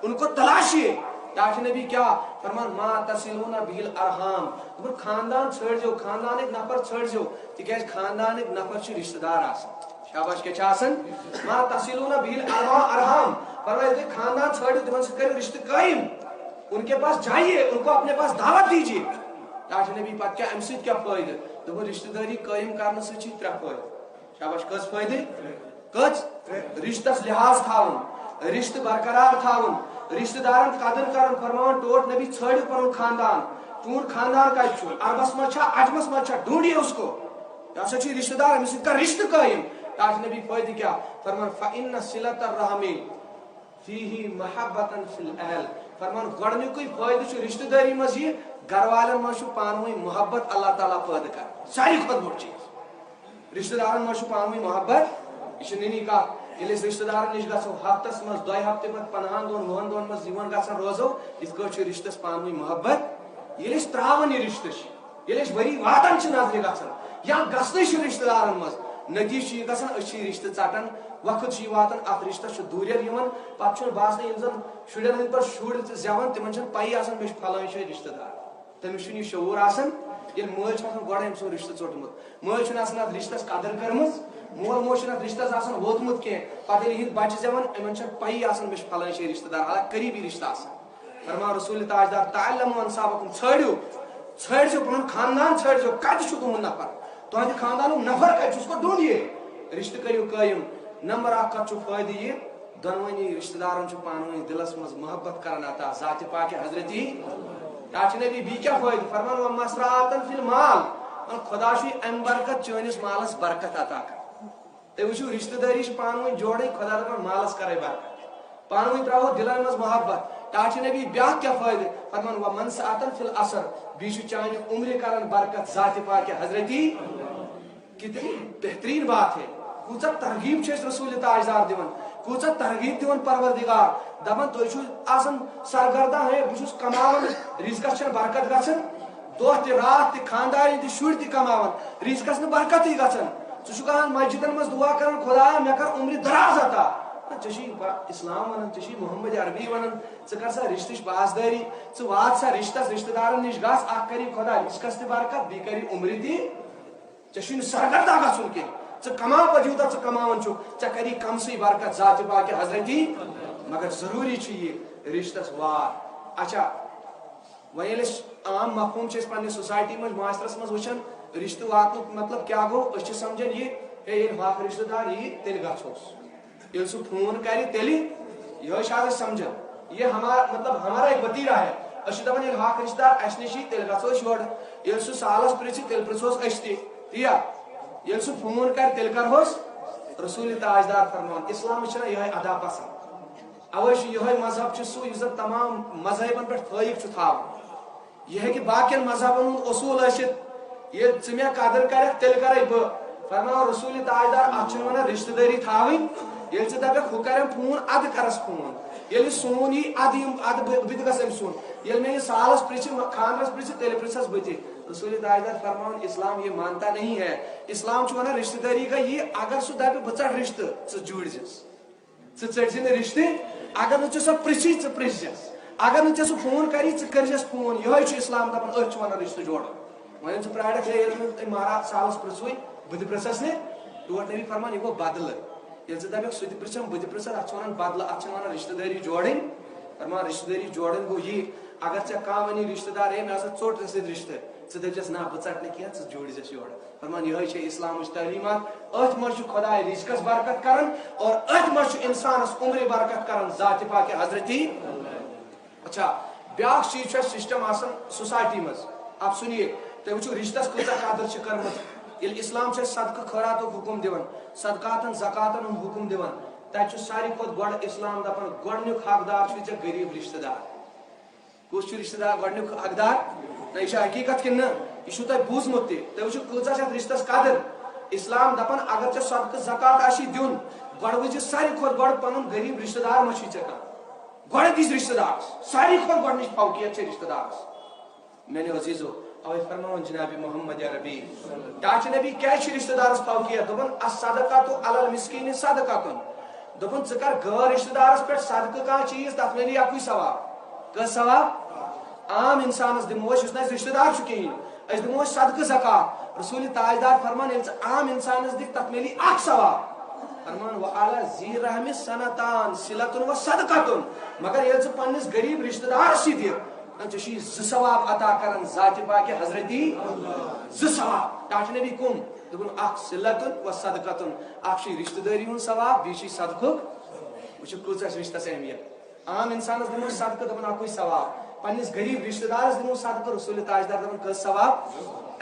ان کو تلاشیے ٹاٹھ نبی کیا فرمان ما تصلون بِہِل ارحام دپن خاندان ژھٲنڈزیو خاندانٕکۍ نفر ژھٲنڈزیو تِکیازِ خاندانٕکۍ نفر چھِ رشتہ دار آسان شاباش کیا چھِ آسان ما تصلون بِہِل ارحام فرمان ییٚلہِ تُہۍ خاندان ژھٲنڈِو تِمن سۭتۍ کٔرِو رشتہ قٲیِم ان کے پاس جائیے ان کو اپنے پاس دعوت دیجیے ٹاٹھ نبی پتہ کیا امہِ سۭتۍ کیا فٲیدٕ دوٚپُن رشتہ دٲری قٲیِم کرنہٕ سۭتۍ چھِ ترٛےٚ فٲیدٕ شاباش کٔژ فٲیدٕ کٔژ رشتس لحاظ تھاوُن رشتہ برقرار تھاوُن رشتہ دارن قدر کرن فرماون ٹوٹھ نبی ژھٲنڈِو پنُن خاندان چون خاندان کتہِ چھُ عربس منٛز چھا عجمس منٛز چھا ڈھونڈیے اس کو یہ ہسا چھُ رشتہ دار أمِس سۭتۍ کر رشتہ قٲیِم ٹاٹھ نبی فٲیدٕ کیا فرمان فإن صلة الرحم فیہ محبة فی الاہل فرمان گۄڈنیُکُے فٲیدٕ چھُ رشتہ دٲری منٛز یہِ گھر والٮ۪ن منٛز چھُ پانہٕ ؤنۍ محبت اللہ تعالیٰ پٲدٕ کران ساروی کھۄتہٕ بوٚڑ چیٖز رشتہ دارن منٛز چھُ پانہٕ ؤنۍ محبت یہ چھِ نٔنی کتھ ییٚلہِ أسۍ رشتہ دارن نِش گژھو ہفتس منٛز دۄیہِ ہفتہٕ پتہٕ 15 دۄہن 20 دۄہن منٛز یِوان گژھان روزو یِتھ کٲٹھۍ چھُ رشتس پانہٕ ؤنۍ محبت ییٚلہِ أسۍ تراوان یہِ رشتہٕ چھِ ییٚلہِ أسۍ ؤری واتان چھِ نظرِ گژھان یا گژھنٕے چھُ رشتہ دارن منٛز نتیجہٕ چھُ یہِ گژھان أسۍ چھِ یہِ رشتہٕ ژٹان وقت چھُ یہِ واتان اتھ رشتس چھُ دوٗریر یِوان پتہٕ چھُنہٕ باسان یِم زن شُرٮ۪ن ہٕنٛدۍ پٲٹھۍ شُرۍ زٮ۪وان تِمن چھنہٕ پیی آسان مےٚ چھُ فلٲنۍ جایہِ رشتہ دار تٔمِس چھُنہٕ یہِ شعوٗر آسان ییٚلہِ مٲلۍ چھُ آسان گۄڈٕ أمۍ سُنٛد رشتہٕ ژوٚٹمُت مٲلۍ چھُنہٕ آسان اتھ رشتس قدر کٔرمٕژ مول موج چھُنہٕ اتھ رشتس آسان ووتمُت کینٛہہ پتہٕ ییٚلہِ یِہنٛدۍ بچہِ زٮ۪وان یِمن چھنہٕ پیی آسان مےٚ چھُ فلٲنۍ جایہِ رشتہ دار حالانکہِ قریبی رشتہٕ آسان فرمان رسول تاجدار تعلموا انسابکم ژھٲنڈزیو پنُن خاندان ژھٲنڈزیو کتہِ چھُ تُہُنٛد نفر تُہنٛدِ خاندانُک نفر کتہِ چھُ اس کو ڈھونڈیے رشتہٕ کٔرِو قٲیِم نمبر اکھ کتھ چھُ فٲیدٕ یہِ دۄنوٕنی رشتہ دارن چھُ پانہٕ ؤنۍ دلس منٛز محبت کران عطا ذات پاک حضرتی ٹاچ نبی بی کیا فائدہ فرمان و مسراتن فی المال خدا چھ ام برکت چٲنِس مالس برکت عطا کر تُہۍ وٕچھِو رشتہٕ دٲری چھِ پانہٕ ؤنۍ جوڑٕنۍ خدا دپان مالس کرے برکت پانہٕ ؤنۍ تراوو دلن منٛز محبت ٹاچ نبی بیاکھ کیا فائدہ فرمان و منسعتن فی الاثر بیٚیہِ چھُ چانہِ عمرِ کران برکت ذاتِ پاکہِ حضرتی کتنی بہترین بات ہے کوٗژاہ ترغیب چھِ أسۍ رسول تاجدار دِوان کوٗژاہ ترغیب دِوان پروردگار دپان تُہۍ چھِو آسان سرگرداں ہے بہٕ چھُس کماوان رزقس چھنہٕ برکت گژھان دۄہ تہِ رات تہِ خاندارٮ۪ن تہِ شُرۍ تہِ کماوان رزقس نہٕ برکتٕے گژھان ژٕ چھُکھ آسان مسجدن منٛز دعا کران خدایا مےٚ کر عمرِ دراز عطا ژےٚ چھی اسلام ونان ژےٚ چھی محمد عربی ونان ژٕ کر سا رشتٕچ پاسدٲری ژٕ وات سا رشتس رشتہٕ دارن نِش گژھ اکھ کری خدا رزقس تہِ برکت بیٚیہِ کری عمرِ تہِ ژےٚ چھُے نہٕ سرگردہ گژھُن کینٛہہ ژٕ کما پتہٕ یوٗتاہ ژٕ کماوان چھُکھ ژےٚ کری کمسٕے برکت ذاتِ پاکہِ حضرتی مگر ضروٗری چھُ یہِ رشتس وات اچھا وۄنۍ ییٚلہِ أسۍ عام مفہوٗم چھِ أسۍ پننہِ سوسایٹی منٛز معاشرس منٛز وٕچھان رشتہٕ واتنُک مطلب کیٛاہ گوٚو أسۍ چھِ سمجھان یہِ ہے ییٚلہِ ہۄکھ رشتہٕ دار یی تیٚلہِ گژھوس ییٚلہِ سُہ فون کرِ تیٚلہِ یِہوے چھِ آز أسۍ سمجھان یہِ ہمارا ایک وتیرا ہے أسۍ چھِ دپان ییٚلہِ ہۄکھ رشتہٕ دار اسہِ نِش یی تیٚلہِ گژھو أسۍ یورٕ ییٚلہِ سُہ سالس پرژھِ تیٚلہِ پرژھوس أسۍ تہِ تی ییٚلہِ سُہ فون کرِ تیٚلہِ کرہوس رسول تاجدار فرمان اسلامس چھنہ یِہوے ادا پسند اوے چھُ یِہوے مذہب چھُ سُہ یُس زن تمام مذہبن پٮ۪ٹھ فٲیق چھُ تھاوان یہ ہے کہ باقین مذہبن ہُنٛد اصوٗل ٲسِتھ ییٚلہِ ژٕ مےٚ قدر کرکھ تیٚلہِ کرے بہٕ فرماو رسول تاجدار اتھ چھِنہٕ ونان رشتہٕ دٲری تھاوٕنۍ ییٚلہِ ژٕ دپکھ ہُہ کرٮ۪م فون ادٕ کرس فون ییٚلہِ سون یی ادٕ یِم ادٕ بہٕ تہِ گژھٕ أمۍ سُنٛد ییٚلہِ مےٚ یہِ سالس پرژھِ خاندرس پرژھِ تیٚلہِ پرژھس بہٕ تہِ رسول تاجدار فرماوان اسلام یہ مانتا نہیں ہے اسلام چھُ ونان رشتہٕ دٲری گٔے یہِ اگر سُہ دپہِ بہٕ ژٹ رشتہٕ ژٕ جوٗڑزٮ۪س ژٕ ژٔٹزِ نہٕ رشتہٕ اگر نہٕ ژےٚ سۄ پرژھی ژٕ پرژھزٮ۪س اگر نہٕ ژےٚ سُہ فون کری ژٕ کٔرزٮ۪س فون یِہوے چھُ اسلام دپان أتھۍ چھِ ونان رشتہٕ جوڑُن وۄنۍ ژٕ پرارکھ ہے ییٚلہِ نہٕ مہراز سالس پرژھوٕے بہٕ تہِ پرژھس نہٕ ٹوٹھ نبی فرمان یہِ گوٚو بدلہٕ ییٚلہِ ژٕ دپکھ سُہ تہِ پرژھم بہٕ تہِ پرژھس اتھ چھِ ونان بدلہٕ اتھ چھِنہٕ ونان رشتہٕ دٲری جوڑٕنۍ فرمان رشتہٕ دٲری جوڑٕنۍ گوٚو یی اگر ژےٚ کانٛہہ وَنی رشتہٕ دار ہے مےٚ ہسا ژوٚٹ ژےٚ سۭتۍ رشتہٕ ژٕ دٔپزٮ۪س نہ بہٕ ژٹ نہٕ کینٛہہ ژٕ جوٗڑزٮ۪س یورٕ فرمان یِہوے چھےٚ اسلامٕچ تعلیٖمات أتھۍ منٛز چھُ خۄداے رزقس برکت کران اور أتھۍ منٛز چھُ انسانس عمرِ برکت کران ذاتِ پاکہِ حضرتی اچھا بیاکھ چیٖز چھُ اسہِ سسٹم آسان سوسایٹی منٛز اب سُنیے تُہۍ وٕچھِو رشتس کۭژاہ قدر چھِ کٔرمٕژ ییٚلہِ اسلام چھُ اسہِ صدقہٕ خٲراتُک حُکم دِوان صدقاتن زکاتن ہُنٛد حُکم دِوان تتہِ چھُ ساروی کھۄتہٕ گۄڈٕ اسلام دپان گۄڈٕنیُک حقدار چھُے ژےٚ غریٖب رشتہٕ دار کُس چھُ رشتہٕ دار گۄڈٕنیُک حقدار نہ یہِ چھُ حقیٖقت کِنہٕ نہ یہِ چھُو تۄہہِ بوٗزمُت تہِ تُہۍ وٕچھِو کۭژاہ چھِ اتھ رشتس قدر اسلام دپان اگر ژےٚ صدقہٕ زکات آسی دیُن گۄڈٕ وٕچھِ ساروی کھۄتہٕ گۄڈٕ پنُن غریٖب رشتہٕ دار ما چھُے ژےٚ کانٛہہ گۄڈٕ دِس رشتہٕ دارس ساروی کھۄتہٕ گۄڈنِچ فوقیت چھےٚ رشتہٕ دارس میانیو عزیٖزو اوے فرماوان جناب محمد عربی ٹاچ نبی کیازِ چھِ رشتہٕ دارس فوقیت دوٚپُن الصدقۃ علی المسکین صدقۃ دوٚپُن ژٕ کر غٲر رشتہٕ دارس پٮ۪ٹھ صدقہٕ کانٛہہ چیٖز تتھ میلی اکُے ثواب کٔژ ثواب عام انسانس دِمو أسۍ یُس نہٕ اسہِ رشتہٕ دار چھُ کِہیٖنۍ أسۍ دِمو أسۍ صدقہٕ زکات رسول تاجدار فرمان ییٚلہِ ژٕ عام انسانس دِکھ تتھ میلی اکھ ثواب فرمان وعلی ذی رحم سنتان صلۃ و صدقۃ مگر ییٚلہِ ژٕ پننِس غریٖب رشتہٕ دارس سۭتۍ دِکھ ژےٚ چھُے زٕ ثواب عطا کران ذاتِ پاکہِ حضرتی زٕ ثواب ٹاچ نبی کُم دوٚپُن اکھ صلۃ و صدقۃ اکھ چھُے رشتہٕ دٲری ہُنٛد ثواب بیٚیہِ چھُے صدقُک وٕچھِو کۭژاہ چھِ رشتس اہمیت عام انسانس دِمو صدقہٕ دوٚپُن اکُے ثواب پننِس غریٖب رشتہٕ دارس دِمو صدقہٕ رسول تاجدار دپان کٔژ ثواب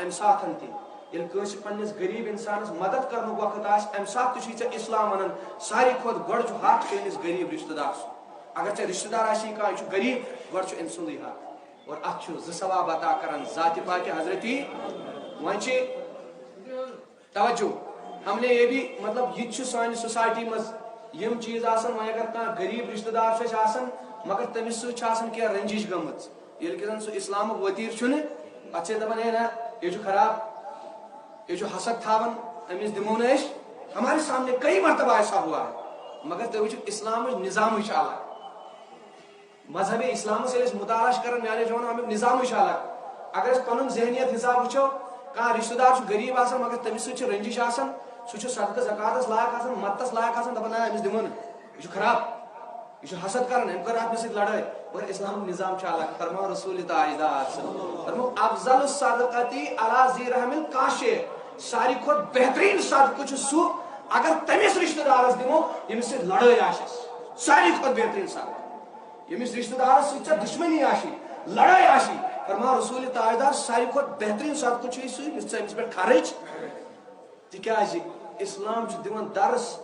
امہِ ساتہٕ تہِ ییٚلہِ کٲنٛسہِ پننِس غریٖب انسانس مدد کرنُک وقت آسہِ امہِ ساتہٕ تہِ چھُے ژےٚ اسلام ونان ساروی کھۄتہٕ گۄڈٕ چھُ حق چٲنِس غریٖب رشتہٕ دار سُنٛد اگر ژےٚ رشتہٕ دار آسی کانٛہہ یہِ چھُ غریٖب گۄڈٕ چھُ أمۍ سُنٛدٕے حق اور اتھ چھُ زٕ ثواب عطا کران ذاتِ پاکہِ حضرتی وۄنۍ چھِ توجہ ہم نے یہ بھی مطلب یہ چھُ سانہِ سوسایٹی منٛز یِم چیٖز آسان وۄنۍ اگر کانٛہہ غریٖب رشتہٕ دار چھُ اسہِ آسان مگر تٔمِس سۭتۍ چھِ آسان کینٛہہ رنجِش گٔمٕژ ییٚلہِ کہِ زن سُہ اسلامُک وتیٖر چھُنہٕ پتہٕ چھِ دپان ہے نہ یہِ چھُ خراب یہ چھُ حسد تھاوان أمِس دِمو نہٕ أسۍ ہمارے سامنے کئی مرتبہ ایسا ہوا ہے مگر تُہۍ وٕچھِو اسلامٕچ نظامٕے چھُ الگ مذہبِ اسلامس ییٚلہِ أسۍ مطالعہ چھِ کران میانہِ جوان امیُک نظامٕے چھُ الگ اگر أسۍ پنُن ذہنیت حساب وٕچھو کانٛہہ رشتہٕ دار چھُ غریٖب آسان مگر تٔمِس سۭتۍ چھِ رنجِش آسان سُہ چھُ صدقہٕ زکاتس لایق آسان مدتس لایق آسان دپان نہ أمِس دِمو نہٕ یہِ چھُ خراب یہ چھُ حسد کران أمۍ کٔر اتھ مےٚ سۭتۍ لڑٲے مگر اسلامُک نظام چھُ الگ فرماو رسول تاجدار فرماو افضل الصدقۃ علی ذی رحم الکاشے ساروی کھۄتہٕ بہتریٖن صدقہٕ چھُ سُہ اگر تٔمِس رشتہٕ دارس دِمو ییٚمِس سۭتۍ لڑٲے آسٮ۪س ساروی کھۄتہٕ بہتریٖن صدقہٕ ییٚمِس رشتہٕ دارس سۭتۍ ژےٚ دُشمنی آسی لڑٲے آسی فرما رسول تاجدار ساری کھت بہترین صدقہ چھ سہ یس امس پہ خرچ تکیاز اسلام دِوان درس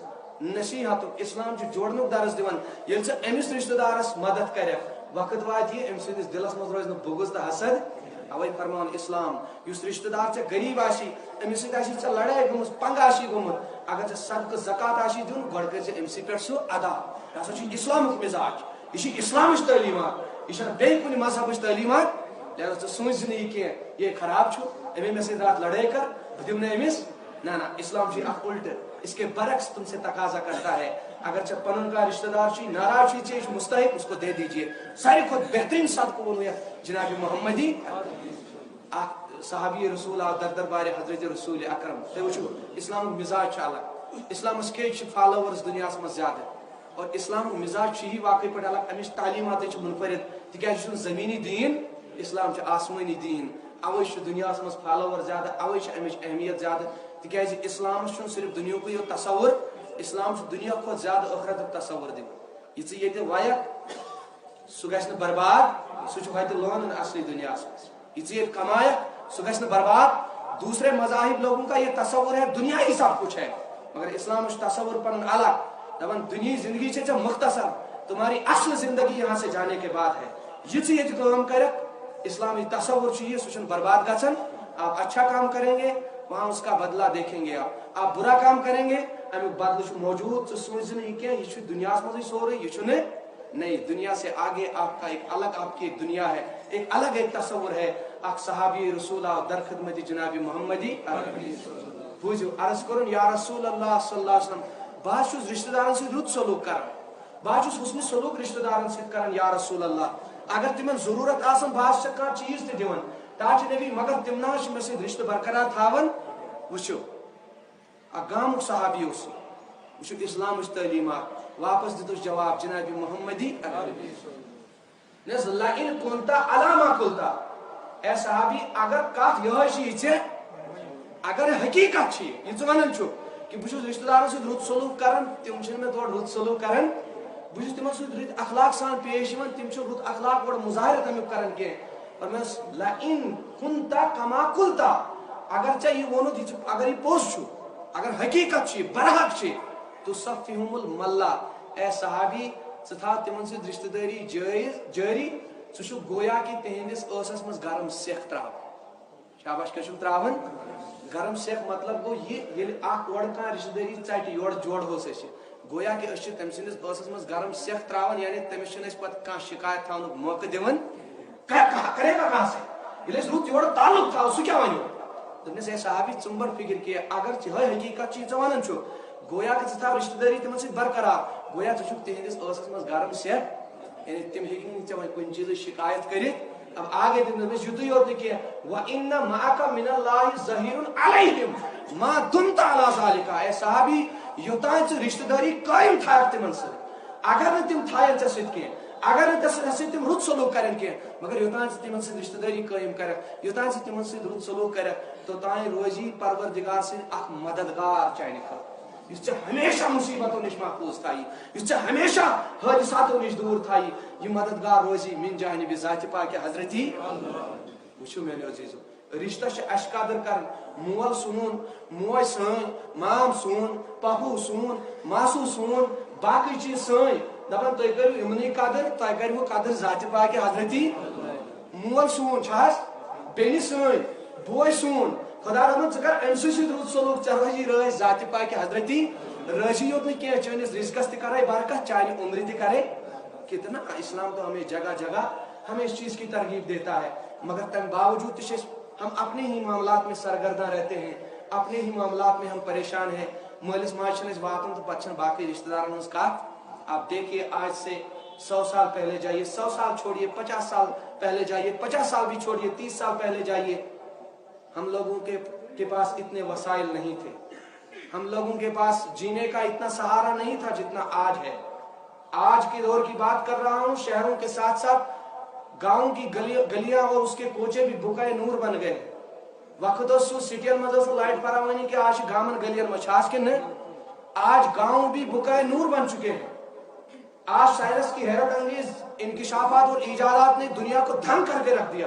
نصیحت اسلام جوڑنک درس دِوان یل ژٕ امس رشتہ دارس مدد کرک وقت وات یہ ام سندس دلس مز روز بغض تو حسد اوے فرمان اسلام اس رشتہ دار ژے غریب آسی امس سۭتۍ آسی ژے لڑائی گٔمٕژ پنگ آسی گوٚمُت اگر ژے صدقہ زکات آسی دیُن گۄڈٕ کٔرۍ زِ أمسٕے پٮ۪ٹھ سُہ ادا یہ ہسا چھُ اسلامُک مزاج یہ چھِ اسلامٕچ تعلیمات یہ چھنہٕ بیٚیہِ کُنہِ مذہبٕچ تعلیمات لہذا ژٕ سوٗنٛچ نہٕ یہِ کینٛہہ یہ خراب چھُ أمۍ مےٚ سۭتۍ رات لڑٲے کر بہٕ دِمہٕ نہٕ أمِس نہ اسلام چھُ اکھ الٹہٕ اس کے برعکس تم سے تقاضا کرتا ہے اگر چھ پنن کا رشتہ دار چھ ناراض چھ مستحق اس کو دے دیجئے ساری کھت بہترین صدقہ ونو جناب محمدی صحابی رسول در دربار حضرت رسول اکرم تو وچھو اسلام مزاج چھ الگ اسلام کے فالوورز دنیا مز زیادہ اور اسلام مزاج ہی واقعی پہ الگ امچ تعلیمات منفرد تکیاز زمینی دین اسلام آسمانی دین اوے دنیا مز فالوور زیادہ اوے امچ اہمیت زیادہ تکیاز اسلام صرف دنیا کو یہ تصور اسلام دنیا کھت زیادہ آخرت تصور دن یہ ژٕ وایک سہ گژھِ برباد سہ لونن اصلی دنیا یہ کمایک سہ گژھِ برباد دوسرے مذاہب لوگوں کا یہ تصور ہے دنیا ہی سب کچھ ہے مگر اسلام تصور پن الگ دپان دنیا زندگی سے مختصر تمہاری اصل زندگی یہاں سے جانے کے بعد ہے یہ کام کرک اسلامی تصور یہ سہ برباد گژھان آپ اچھا کام کریں گے وہاں اس کا بدلہ دیکھیں گے آپ برا کام کریں گے امیک بدلہ موجود سوچ یہ دنیا مزے سورے یہ نہیں دنیا سے آگے آپ کا ایک الگ آپ کی ایک دنیا ہے ایک الگ ایک تصور ہے اک صحابی رسول در خدمت جناب محمدی بوزو عرض کرن یا رسول اللہ صلی اللہ علیہ وسلم بہت چھس رشتہ دارن سی رت سلوک کران بہت چھس حسن سلوک رشتہ دارن سی کران یا رسول اللہ اگر تمن ضرورت آسن بہت چھ کانٛہہ چیز تہ دِوان تاج نبی مگر تم نہ مے سۭتۍ رشتہ برقرار تھاون وچھو گامک صحابی وچھو اسلامچ تعلیمات واپس دتس جواب جناب محمدی نس لئن کنتا علامہ کلتا اے صحابی اگر کت یہ اگر حقیقت چھ یہ ژٕ ونان چھُ کہ بہٕ چھُس رشتہ دارن سۭتۍ رُت سلوک کران تم چھِنہٕ مےٚ تورٕ رُت سلوک کران بہٕ چھُس تمن سۭتۍ رٕتۍ اخلاق سان پیش یِوان تم چھِ رُت اخلاق گۄڈٕ مظاہرٕ تمیُک کران کینٛہہ اور میں لئن کنتا کما کلتا اگر ژےٚ یہ ووٚنُتھ اگر یہ پوٚز چھُ اگر حقیقت چھ برحق چھ تو صفیہم الملہ اے صحابی ژٕ تھاو تمن سۭتۍ رشتہ داری جاری ژٕ چھُکھ گویا کہ تہنٛدِس ٲسس منٛز گرم سیکھ تراوان شاباش کیٛاہ چھُکھ تراوان گرم سیکھ مطلب گو یہ ییٚلہِ اکھ اورٕ کانٛہہ رشتہ داری ژٹہِ یورٕ جوڑہوس أسۍ گویا کہ أسۍ چھِ تٔمۍ سٕنٛدِس ٲسس منٛز گرم سیکھ تراوان یعنی تٔمِس چھِنہٕ أسۍ پتہٕ کانٛہہ شکایت تھاونُک موقعہٕ دِوان کرے گا کہاں سے ییٚلہِ أسۍ رُت یورٕ تعلق تھاوو سُہ کیٛاہ وَنیو دوٚپنس اے صحابی ژٕ مہٕ بر فکر کینٛہہ اگر یِہے حقیقت چھ ژٕ ونان چھُ گویا کہ ژٕ تھاو رشتہ داری تمن سۭتۍ برقرار گویا ژٕ چھُکھ تہنٛدِس ٲسس منٛز گرم سیکھ یعنی تم ہیٚکہِ نہٕ ژےٚ وۄنۍ کُنہِ چیٖزٕچ شکایت کٔرِتھ اب آگے دِنس یُتُے یوت نہٕ کینٛہہ وَإِنَّ مَعَكَ مِنَ اللہِ ظَهِيرٌ عَلَيْهِمْ مَا دُمْتَ عَلَى ذَلِكَ اے صحابی یوٚتانۍ ژٕ رشتہ داری قٲیِم تھایکھ تمن سۭتۍ اگر نہٕ تم تھاین ژےٚ سۭتۍ کینٛہہ اگر نہٕ ژےٚ سۭتۍ تم رُت سلوک کرن کینٛہہ مگر یوٚتانۍ ژٕ تمن سۭتۍ رشتہ داری قٲیِم کرکھ یوٚتانۍ ژٕ تمن سۭتۍ رُت سلوک کرکھ توٚتانۍ روزی پروردگار سٕنٛدۍ اکھ مددگار چانہِ خٲطرٕ یُس ژےٚ ہمیشہ مصیبتوں نش محفوظ تھایی یُس ژےٚ ہمیشہ حٲدثاتو نش دوٗر تھایی یہ مددگار روزی من جانب ذاتِ پاکہِ حضرتی وٕچھِو میٲنیو عزیٖزو رشتہ چھِ اَسہِ قدر کران مول سون موج سٲنۍ مام سون پۄپھوٗ سون ماسوٗ سون باقٕے چیٖز سٲنۍ دپان تُہۍ کٔرِو یِمنٕے قدر تۄہہِ کٔرِوٕ قدر ذاتِ پاکہِ حضرتی مول سون چھُ حظ بیٚنہِ سٲنۍ بوے سون خدا دپان ژٕ کر أمۍ سٕے سۭتۍ رُت سلوک ژےٚ روزی رٲضۍ ذاتِ پاکہِ حضرتی رٲضی یوت نہٕ کینٛہہ چٲنِس رزقس تہِ کرے برکت چانہِ عمرِ تہِ کرے کتنا اسلام تو ہمیں جگہ جگہ ہمیں اس چیز کی ترغیب دیتا ہے مگر تم باوجود ہم اپنے ہی معاملات میں سرگرداں رہتے ہیں اپنے ہی معاملات میں ہم پریشان ہیں مالس ماج واتن تو پتہ باقی رشتہ دارن ہز کت آپ دیکھیے آج سے 100 سال پہلے جائیے 100 سال چھوڑیے 50 سال پہلے جائیے 50 سال بھی چھوڑیے 30 سال پہلے جائیے ہم لوگوں کے پاس اتنے وسائل نہیں تھے ہم لوگوں کے پاس جینے کا اتنا سہارا نہیں تھا جتنا آج ہے آج کے دور کی بات کر رہا ہوں شہروں کے ساتھ ساتھ گاؤں کی گلیاں اور اس کے کوچے بھی بکائے نور بن گئے وقت سٹین مز لائٹ فراوانی کہ آج گامن گلین مچھاس کے آج گاؤں بھی بکائے نور بن چکے ہیں آج سائنس کی حیرت انگیز انکشافات اور ایجادات نے دنیا کو دھن کر کے رکھ دیا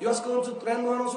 3